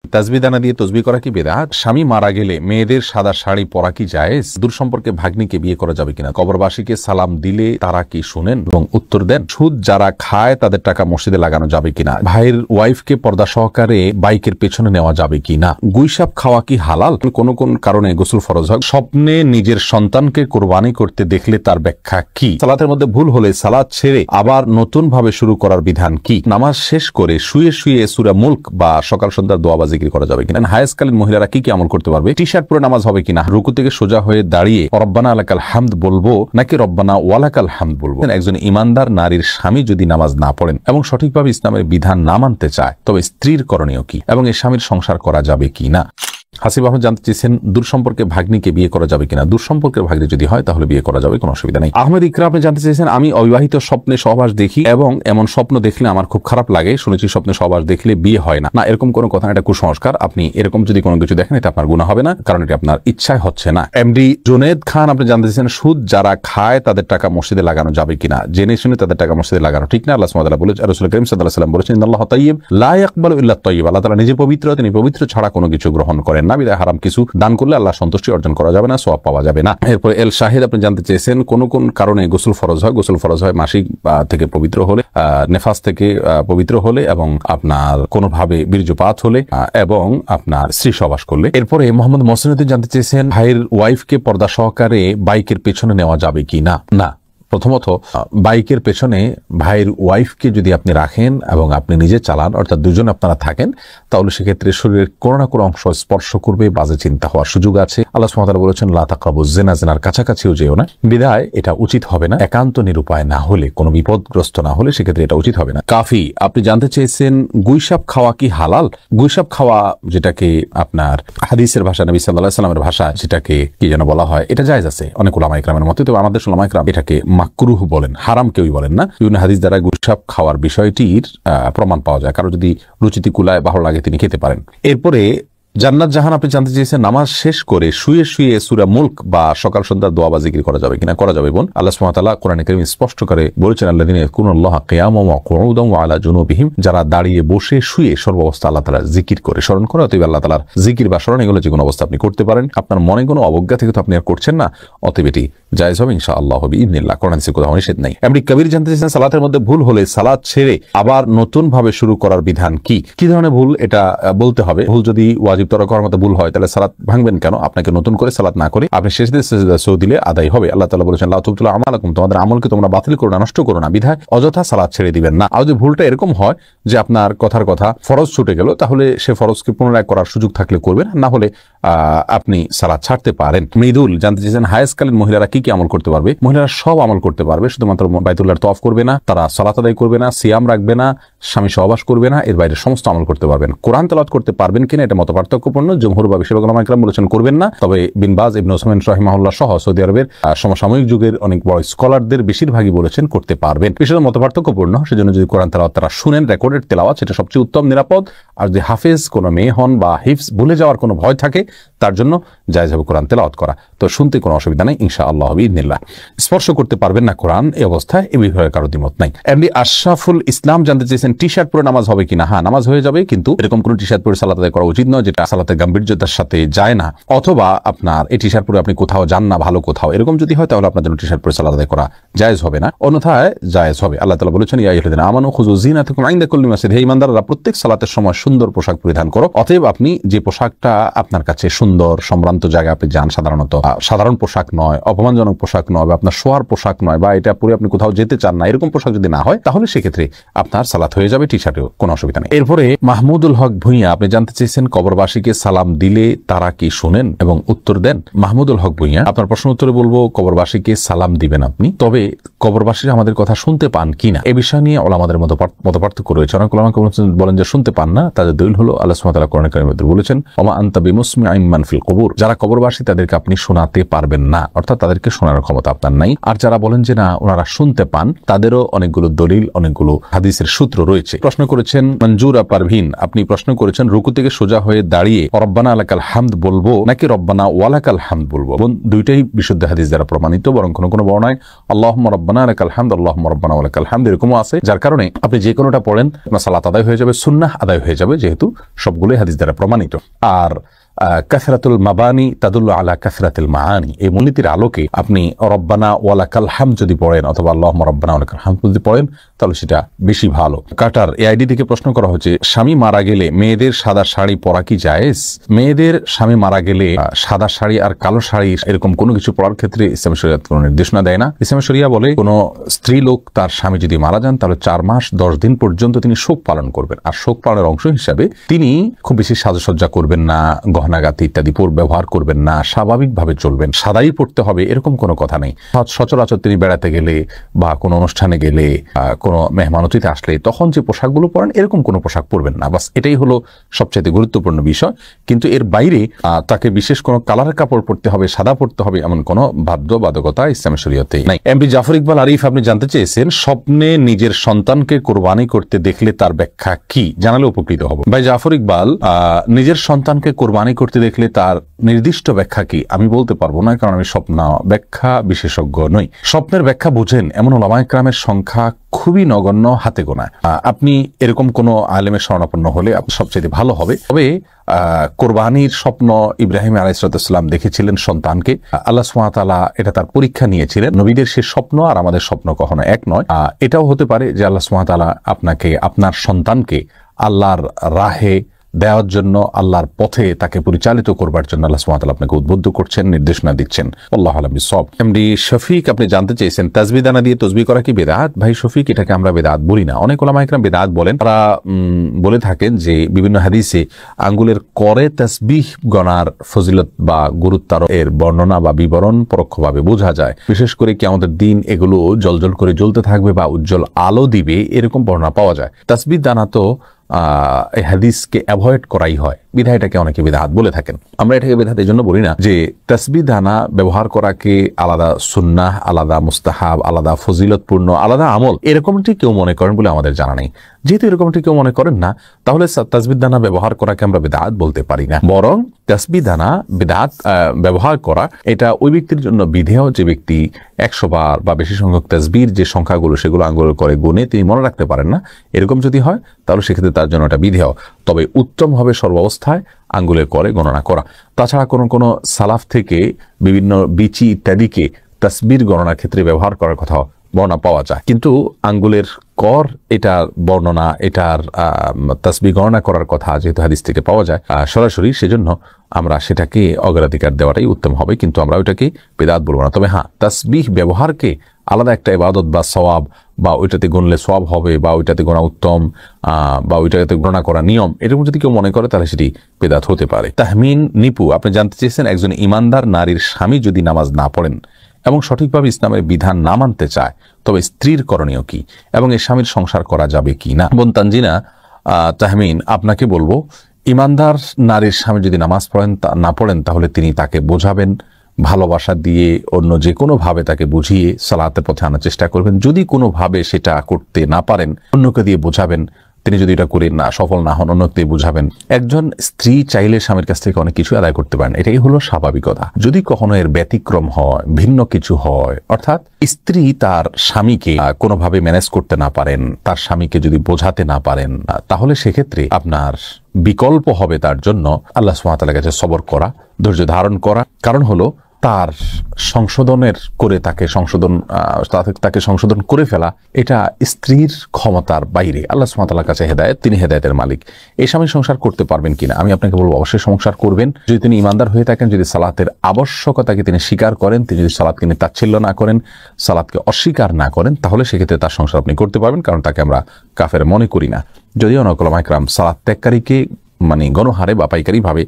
তাসবিহ দানা দিয়ে তসবিহ করা কি বেদাত? স্বামী মারা গেলে মেয়েদের সাদা শাড়ি পরা কি জায়েজ? দূর সম্পর্কে ভাগ্নিকে বিয়ে করা যাবে কিনা? কবরবাসীকে সালাম দিলে তারা কি শুনেন এবং উত্তর দেন? সুদ যারা খায় তাদের টাকা মসজিদে লাগানো যাবে কিনা? ভাইয়ের ওয়াইফকে পর্দা সহকারে বাইকের পেছনে নেওয়া যাবে কিনা? গুইসাপ খাওয়া কি হালাল? কোন কোন কারণে গোসল ফরজ হয়? স্বপ্নে নিজের সন্তানকে কোরবানি করতে দেখলে তার ব্যাখ্যা কি? সালাতের মধ্যে ভুল হলে সালাত ছেড়ে আবার নতুন ভাবে শুরু করার বিধান কি? নামাজ শেষ করে শুয়ে শুয়ে সূরা মুলক বা সকাল সন্ধ্যার দোয়া জিকির করা যাবে কিনা? হায়াসকালীন মহিলারা কি কি আমল করতে পারবে? টি শার্ট পরে নামাজ হবে কিনা? রুকু থেকে সোজা হয়ে দাঁড়িয়ে রব্বানা আলাকাল হামদ বলবো নাকি রব্বানা ওয়ালাকাল হামদ বলবো? একজন ইমানদার নারীর স্বামী যদি নামাজ না পড়েন এবং সঠিকভাবে ইসলামের বিধান না মানতে চায় তবে স্ত্রীর করণীয় কি এবং এই স্বামীর সংসার করা যাবে কিনা? হাসিব আহমদ জানতে চেয়েছেন দূর সম্পর্কে ভাগ্নিকে বিয়ে করা যাবে কিনা? দূর সম্পর্কের ভাগ্নি যদি হয় তাহলে বিয়ে করা যাবে, কোনো অসুবিধা নেই। আহমেদ ইকরা আপনি জানতে চেয়েছেন আমি অবিবাহিত স্বপ্নে সহবাস দেখি এবং এমন স্বপ্ন দেখলে আমার খুব খারাপ লাগে, শুনেছি স্বপ্নে সহবাস দেখলে বিয়ে হয় না। না, এরকম কোনো কথা না, এটা কুসংস্কার। আপনি এরকম যদি কোনো কিছু দেখেন এটা আপনার গুনাহ হবে না, কারণ এটা আপনার ইচ্ছায় হচ্ছে না। এমডি জুনেদ খান আপনি জানতে চেয়েছেন সুদ যারা খায় তাদের টাকা মসজিদে লাগানো যাবে কিনা? জেনে শুনে তাদের টাকা মসজিদে লাগানো ঠিক না। আল্লাহ সুবহানাহু ওয়া তাআলা বলেছেন, রাসূল করিম সাল্লাল্লাহু আলাইহি ওয়াসাল্লাম বলেছেন ইন্নাল্লাহা তাইয়্যিব লা ইয়াকবালু ইল্লা তাইয়্যিব। আল্লাহ তাআলা নিজে পবিত্র, তিনি পবিত্র ছাড়া কোনো কিছু গ্রহণ করেন না। বিধায় হারাম কিছু দান করলে আল্লাহ সন্তুষ্টি অর্জন করা যাবে না, সওয়াব পাওয়া যাবে না। এরপর এল শাহিদ আপনি জানতে চেয়েছেন কোন কোন কারণে গোসল ফরজ হয়? গোসল ফরজ হয় মাসিক থেকে পবিত্র হলে, নেফাস থেকে পবিত্র হলে এবং আপনার কোনোভাবে বীর্যপাত হলে এবং আপনার স্ত্রী সহবাস করলে। এরপরে মোহাম্মদ মহসিনুদ্দিন জানতে চেয়েছেন ভাইয়ের ওয়াইফকে পর্দা সহকারে বাইকের পেছনে নেওয়া যাবে কি না? না, প্রথমত বাইকের পেছনে ভাইয়ের ওয়াইফকে যদি আপনি রাখেন এবং আপনি নিজে চালান, অর্থাৎ দুজন আপনারা থাকেন, তাহলে সেক্ষেত্রে শরীরের কোনো না কোনো অংশ স্পর্শ করবে, বাজে চিন্তা হওয়ার সুযোগ আছে। আল্লাহ সুবহানাহু ওয়া তাআলা বলেছেন লা তাকরাবুজ জিনা, জিনার কাছাকাছিও যেও না। বিধায় এটা উচিত হবে না। একান্ত নিরুপায় না হলে, কোনো বিপদগ্রস্ত না হলে সেক্ষেত্রে এটা উচিত হবে না। কাফি আপনি জানতে চেয়েছেন গুইসাপ খাওয়া কি হালাল? গুইসাপ খাওয়া, যেটাকে আপনার হাদিসের ভাষা নবী সাল্লাল্লাহু আলাইহি ওয়াসাল্লামের ভাষা যেটাকে কি যেন বলা হয়, এটা জায়েজ আছে অনেক উলামা ইকরামের মতে। তবে আমাদের উলামা ইকরাম এটাকে মাকরুহ বলেন, হারাম কেউই বলেন না। বিভিন্ন হাদিস দ্বারা গুইসাপ খাওয়ার বিষয়টির প্রমাণ পাওয়া যায়। কারো যদি রুচিতে কুলায় ভালো লাগে তিনি খেতে পারেন। এরপরে জান্নাত জাহান আপনি জানতে চেয়েছেন নামাজ শেষ করে শুয়ে শুয়ে সূরা মুলক বা সকাল সন্ধ্যার দোয়া বা জিকির করা যাবে কিনা? করা যাবে বোন। আল্লাহ সুবহানাহু ওয়া তাআলা কোরআনে কারীমে স্পষ্ট করে বলেছেন আল্লাযীনা ইয়াযকুরুনাল্লাহা কিয়ামান ওয়া কুউদান ওয়া আলা জুনুবিহিম, যারা দাঁড়িয়ে বসে শুয়ে সর্বাবস্থা আল্লাহ তাআলার জিকির করে স্মরণ করে। অতএব আল্লাহ তাআলার জিকির বা স্মরণ এগুলো যে কোনো অবস্থা আপনি করতে পারেন। আপনার মনে কোনো অবজ্ঞা থেকে তো আপনি আর করছেন না, অতএব এটি জায়েজ হবে ইনশাআল্লাহ বিইذنিল্লাহ। কোরআন হাদিসে কোথাও নিষেধ নাই। এমডি কবির জানতে চেয়েছেন সালাতের মধ্যে ভুল হলে সালাত ছেড়ে আবার নতুন ভাবে শুরু করার বিধান কি? কি ধরনের ভুল এটা বলতে হবে। ভুল যদি ওয়াজিব তরক করার মতো ভুল হয় তাহলে সালাত ভাঙবেন কেন? আপনাকে নতুন করে সালাত না করে আপনি সেজদা দিলে আদায় হবে। আল্লাহ তাআলা বলেছেন লা তুবতিলু আমালাকুম, তোমাদের আমলকে তোমরা বাতিল করো না, নষ্ট করো না। বিধায় অযথা সালাত ছেড়ে দিবেন না। আর যদি ভুলটা এরকম হয় যে আপনার কথার কথা ফরজ ছুটে গেল, তাহলে সে ফরজকে পুনরায় করার সুযোগ থাকলে করবেন, না হলে আপনি সালাত ছাড়তে পারেন। মৃদুল জানতে চেয়েছেন হায়াসকালীন মহিলারা কি কি আমল করতে পারবে? মহিলারা সব আমল করতে পারবে, শুধুমাত্র বাইতুল্লাহর তওয়াফ করবে না, তারা সালাত আদায় করবে না, সিয়াম রাখবে না, স্বামী সহবাস করবে না, এর বাইরে সমস্ত আমল করতে পারবেন। কোরআন তেলাওয়াত করতে পারবেন কিনা এটা মত পার্থক্যপূর্ণ। জমহুর বা বেশিরভাগ উলামা ইকরাম বলেছেন করবেন না। তবে বিন বাজ, ইবনে উসাইমিন রাহিমাহুল্লাহ সহ সৌদি আরবের সমসাময়িক যুগের অনেক বড় স্কলারদের বেশিরভাগই বলেছেন করতে পারবেন। বিষয়টা মত পার্থক্যপূর্ণ, সেজন্য যদি কোরআন তেলাওয়াত তারা শুনেন, রেকর্ডেড তেলাওয়াত, সেটা সবচেয়ে উত্তম, নিরাপদ। আর যদি হাফেজ কোনো মেয়ে হন বা হিফজ ভুলে যাওয়ার কোনো ভয় থাকে, তার জন্য জায়েজ হবে কোরআন তেলাওয়াত করা। তো শুনতে কোনো অসুবিধা নেই ইনশাআল্লাহ বিইذনিল্লাহ। স্পর্শ করতে পারবেন না কোরআন, এই অবস্থায় এ বিষয়ে কারো দ্বিমত নাই। এমনি আশরাফুল ইসলাম জানতে চেয়েছেন টি শার্ট পরে নামাজ হবে কিনা? হ্যাঁ, নামাজ হয়ে যাবে, কিন্তু এরকম কোনো টি শার্ট পরে সালাত আদায় করা উচিত নয় যেটা সালাতের গাম্ভীর্যতার সাথে যায় না, অথবা আপনার এই টি শার্ট পরে আপনি কোথাও যান না ভালো কোথাও, এরকম যদি হয় তাহলে আপনার জন্য টি শার্ট পরে সালাত আদায় করা জায়েজ হবে না, অন্যথায় জায়েজ হবে। আল্লাহ তাআলা বলেছেন ইয়া আইয়ুহাল্লাযীনা আমানু খুযু যিনাতাকুম ইনদা কুল্লি মাসজিদ, হে ঈমানদাররা প্রত্যেক সালাতের সময় সুন্দর পোশাক পরিধান করো। অতএব আপনি যে পোশাকটা আপনার কাছে সুন্দর, সম্ভ্রান্ত জায়গায় আপনি যান, সাধারণত সাধারণ পোশাক নয়, অপমানজনক পোশাক নয়, বা আপনার শোয়ার পোশাক নয়, বা এটা পরে আপনি কোথাও যেতে চান না, এরকম পোশাক যদি না হয় তাহলে সেক্ষেত্রে আপনার সালাত হয়ে যাবে, টি শার্টেও কোনো অসুবিধা নেই। এরপরে মাহমুদুল হক ভুঁইয়া আপনি জানতে চেয়েছেন কবরবাসীকে সালাম দিলে তারা কি শুনেন এবং উত্তর দেন? মাহমুদুল হক ভুঁইয়া, আপনার প্রশ্ন উত্তরে বলবো কবরবাসীকে সালাম দিবেন আপনি, তবে কবরবাসীরা আমাদের কথা শুনতে পান কিনা এ বিষয় নিয়ে ওলামাদের মতপার্থক্য রয়েছে। অনেক ওলামা বলেন যে শুনতে পান না, তাদের দলিল হলো আল্লাহ সুবহানাহু ওয়া তাআলা কোরআনে কারীমে বলেছেন ওমা আনতা বিমুসমিআইন মান ফিল কুবুর, যারা কবরবাসী তাদেরকে আপনি শোনাতে পারবেন না, অর্থাৎ তাদেরকে শোনানোর ক্ষমতা আপনার নাই। আর যারা বলেন যে না ওনারা শুনতে পান, তাদেরও অনেকগুলো দলিল, অনেকগুলো হাদিসের সূত্র রয়েছে। প্রশ্ন করেছেন মঞ্জুরা পারভিন, আপনি প্রশ্ন করেছেন রুকু থেকে সোজা হয়ে দাঁড়িয়ে রব্বানা লাকাল হামদ বলবো নাকি রব্বানা ওয়ালাকাল হামদ বলবো। দুইটাই বিশুদ্ধ হাদিস দ্বারা প্রমাণিত, বরং কোন কোন বর্ণায় আল্লাহুম্মা রব্বানা লাকাল হামদ, আল্লাহুম্মা রব্বানা ওয়ালাকাল হামদ এরকমও আছে, যার কারণে আপনি যে কোনোটা পড়েন আপনার সালাত আদায় হয়ে যাবে, সুন্নাহ আদায় হয়ে যাবে, যেহেতু সবগুলোই হাদিস দ্বারা প্রমাণিত। আর কাসরাতুল মাবানি তাদুল্লু আলা কাসরাতিল মাআনি, এই মূলনীতির আলোকে আপনি রব্বানা ওয়ালাকাল হামদ যদি পড়েন অথবা আল্লাহুম্মা রব্বানা ওয়ালাকাল হামদ যদি পড়েন তাহলে সেটা বেশি ভালো। কাটার এআইডি থেকে প্রশ্ন করা হচ্ছে, স্বামী মারা গেলে মেয়েদের সাদা শাড়ি পরা কি জায়েজ? মেয়েদের স্বামী মারা গেলে সাদা শাড়ি আর কালো শাড়ি এরকম কোনো কিছু পরার ক্ষেত্রে ইসলাম শরিয়ত কোনো নির্দেশনা দেয় না। ইসলাম শরিয়া বলে কোনো স্ত্রী লোক তার স্বামী যদি মারা যান তাহলে 4 মাস 10 দিন পর্যন্ত তিনি শোক পালন করবেন, আর শোক পালনের অংশ হিসাবে তিনি খুব বেশি সাজসজ্জা করবেন না, গহনাগাতি ইত্যাদি ব্যবহার করবেন না, স্বাভাবিকভাবে চলবেন, সাদাই পড়তে হবে এরকম কোনো কথা নেই। সচরাচর তিনি বেড়াতে গেলে বা কোনো অনুষ্ঠানে গেলে, কোনো মেহমান অতিথি আসলে তখন যে পোশাকগুলো পরেন এরকম কোনো পোশাক পরবেন না, বাস এটাই হলো সবচেয়ে গুরুত্বপূর্ণ বিষয়। কিন্তু এর বাইরে তাকে বিশেষ কোনো কালারের কাপড় পরতে হবে, সাদা পরতে হবে এমন কোনো বাধ্যবাধকতা ইসলামের শরীয়তে নাই। এমপি জাফর ইকবাল আরিফ, আপনি জানতে চেয়েছেন স্বপ্নে নিজের সন্তানকে কোরবানি করতে দেখলে তার ব্যাখ্যা কি, জানালে উপকৃত হব। ভাই জাফর ইকবাল, নিজের সন্তানকে কোরবানি করতে দেখলে তার নির্দিষ্ট ব্যাখ্যা কি আমি বলতে পারবো না, কারণ আমি স্বপ্ন ব্যাখ্যা বিশেষজ্ঞ নই। স্বপ্নের ব্যাখ্যা বুঝেন এমন ওলামায়ে কেরামের সংখ্যা খুবই নগণ্য, হাতে গোনা। আপনি এরকম কোন আলেমের শরণাপন্ন হলে সবচেয়ে ভালো হবে। তবে কোরবানির স্বপ্ন ইব্রাহিম আলাইহিস সালাম দেখেছিলেন সন্তানকে, আল্লাহ সুবহানাহু ওয়া তাআলা এটা তার পরীক্ষা নিয়েছিলেন। নবীদের সে স্বপ্ন আর আমাদের স্বপ্ন কখনো এক নয়। এটাও হতে পারে যে আল্লাহ সুবহানাহু ওয়া তাআলা আপনাকে, আপনার সন্তানকে আল্লাহর রাহে দেওয়ার জন্য, আল্লাহর পথে তাকে পরিচালিত করবার জন্য আল্লাহ সুবহানাহু ওয়া তাআলা আপনাকে উদ্বুদ্ধ করছেন, নির্দেশনা দিচ্ছেন। আল্লাহু আ'লাম বিসওয়াব। এমডি শফিক, আপনি জানতে চেয়েছেন তাসবিহ দানা দিয়ে তাসবিহ করা কি বিদআত? ভাই শফিক, এটাকে আমরা বিদআত বলি না। অনেক উলামায়ে কেরাম বিদআত বলেন। তারা বলে থাকেন যে বিভিন্ন হাদিসে আঙ্গুলের করে তাসবিহ গণার ফজিলত বা গুরুত্ব এর বর্ণনা বা বিবরণ পরোক্ষভাবে বোঝা যায়। বিশেষ করে কিয়ামতের দিন এগুলো জলজল করে জ্বলতে থাকবে বা উজ্জ্বল আলো দিবে, এরকম বর্ণনা পাওয়া যায়। তাসবিহ দানা তো এই হাদিসকে অ্যাভয়েড করাই হয়, বিধায় এটাকে অনেকে বিদআত বলে থাকেন। আমরা এটাকে বিদআত এই জন্য বলি না যে তাসবিহ দানা ব্যবহার করাকে আলাদা সুন্নাহ, আলাদা মুস্তাহাব, আলাদা ফজিলতপূর্ণ, আলাদা আমল এরকমটি কেউ মনে করেন বলে আমাদের জানা নেই। যেহেতু এরকমটি কেউ মনে করেন না, তাহলে তাসবিহ দানা ব্যবহার করাকে আমরা বিদআত বলতে পারি না। বরং তাসবিহ দানা বিদআত ব্যবহার করা এটা ওই ব্যক্তির জন্য বিধেয় যে ব্যক্তি 100 বার বা বেশি সংখ্যক তাসবিহর যে সংখ্যাগুলো সেগুলো আঙ্গুলের করে গুণে তিনি মনে রাখতে পারেন না, এরকম যদি হয় তাহলে সেক্ষেত্রে তার জন্য এটা বিধেয়। তবে উত্তম হবে সর্বাবস্থায় আঙ্গুলের করে গণনা করা। তাছাড়া কোনো সালাফ থেকে বিভিন্ন বিচি ইত্যাদিকে তাসবিহর গণনার ক্ষেত্রে ব্যবহার করার কথা বর্ণনা পাওয়া যায়, কিন্তু আঙ্গুলের কর এটার বর্ণনা, এটার তাসবিহ গণনা করার কথা যেহেতু হাদিস থেকে পাওয়া যায় সরাসরি, সেজন্য আমরা সেটাকে অগ্রাধিকার দেওয়াটাই উত্তম হবে, কিন্তু আমরা ওইটাকে বিদআত বলবো না। তবে হ্যাঁ, তাসবিহ ব্যবহারকে আলাদা একটা ইবাদত বা সওয়াব, বা ওইটাতে গুনলে সওয়াব হবে, বা ওইটাতে গোনা উত্তম, বা ওইটাতে গণনা করা নিয়ম, এরকম যদি কেউ মনে করে তাহলে সেটি বিদআত হতে পারে। তাহমিন নিপু, আপনি জানতে চেয়েছেন একজন ইমানদার নারীর স্বামী যদি নামাজ না পড়েন এবং সঠিকভাবে ইসলামের বিধান না মানতে চায় তবে স্ত্রীর করণীয় কি এবং এর স্বামীর সংসার করা যাবে কি না। বোন তানজিনা তাহমিন, আপনাকে বলবো ইমানদার নারীর স্বামী যদি নামাজ না পড়েন তাহলে তিনি তাকে বোঝাবেন, ভালোবাসা দিয়ে অন্য যে কোনো ভাবে তাকে বুঝিয়ে সালাতের পথে আনার চেষ্টা করবেন। যদি কোনোভাবে সেটা করতে না পারেন অন্যকে দিয়ে বোঝাবেন, তিনি যদি এটা করে না সফল না হন অন্যকে বুঝাবেন। একজন স্ত্রী চাইলে স্বামীর কাছ থেকে অনেক কিছু আদায় করতে পারেন, এটাই হলো স্বাভাবিকতা। যদি কখনো এর ব্যতিক্রম হয়, ভিন্ন কিছু হয়, অর্থাৎ স্ত্রী তার স্বামীকে কোনোভাবে ম্যানেজ করতে না পারেন, তার স্বামীকে যদি বোঝাতে না পারেন, তাহলে সেক্ষেত্রে আপনার বিকল্প হবে তার জন্য আল্লাহ সুবহানাহু ওয়া তাআলার কাছে সবর করা, ধৈর্য ধারণ করা। কারণ হলো তার সংশোধনের করে তাকে সংশোধন করে ফেলা এটা স্ত্রীর ক্ষমতার বাইরে। আল্লাহ সুবহানাহু ওয়া তাআলার কাছে হেদায়েত, তিনি হেদায়েতের মালিক। এই স্বামী সংসার করতে পারবেন কিনা আমি আপনাকে বলবো অবশ্যই সংসার করবেন যদি তিনি ইমানদার হয়ে থাকেন, যদি সালাতের আবশ্যকতাকে তিনি স্বীকার করেন, তিনি যদি সালাতকে নিয়ে তাচ্ছিল্য না করেন, সালাতকে অস্বীকার না করেন, তাহলে সেক্ষেত্রে তার সংসার আপনি করতে পারবেন, কারণ তাকে আমরা কাফের মনে করি না। যদিও অনেক উলামায়ে কেরাম সালাত ত্যাগকারীকে মানে গণহারে বা পাইকারি ভাবে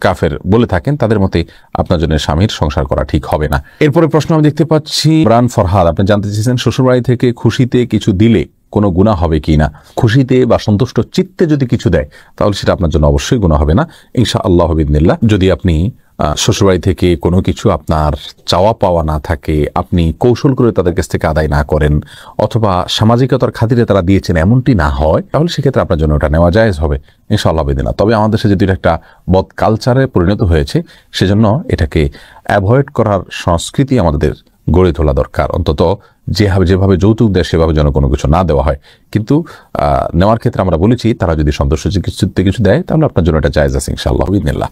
কাফের বলে থাকেন, তাদের মতে আপনার জন্য স্বামীর সংসার করা ঠিক হবে না। এরপরে প্রশ্ন আমি দেখতে পাচ্ছি ইমরান ফরহাদ, আপনি জানতে চেয়েছেন শ্বশুরবাড়ি থেকে খুশিতে কিছু দিলে কোনো গুনাহ হবে কি না। খুশিতে বা সন্তুষ্ট চিত্তে যদি কিছু দেয় তাহলে সেটা আপনার জন্য অবশ্যই গুনাহ হবে না ইনশাআল্লাহ বিইذনিল্লাহ। যদি আপনি শ্বশুরবাড়ি থেকে কোনো কিছু আপনার চাওয়া পাওয়া না থাকে, আপনি কৌশল করে তাদের কাছ থেকে আদায় না করেন, অথবা সামাজিকতার খাতিরে তারা দিয়েছেন এমনটি না হয়, তাহলে সেক্ষেত্রে আপনার জন্য ওটা নেওয়া জায়েজ হবে ইনশাআল্লাহ বিদিনা। তবে আমাদের দেশে যদি একটা বদ কালচারে পরিণত হয়েছে, সেজন্য এটাকে অ্যাভয়েড করার সংস্কৃতি আমাদের গড়ে তোলা দরকার। অন্তত যেভাবে যৌতুক দেয় সেভাবে যেন কোনো কিছু না দেওয়া হয়। কিন্তু নেওয়ার ক্ষেত্রে আমরা বলেছি তারা যদি সন্তোষ কিছু দেয় তাহলে আপনার জন্য এটা জায়েজ আছে ইনশাআল্লাহ বিদিনিল্লাহ।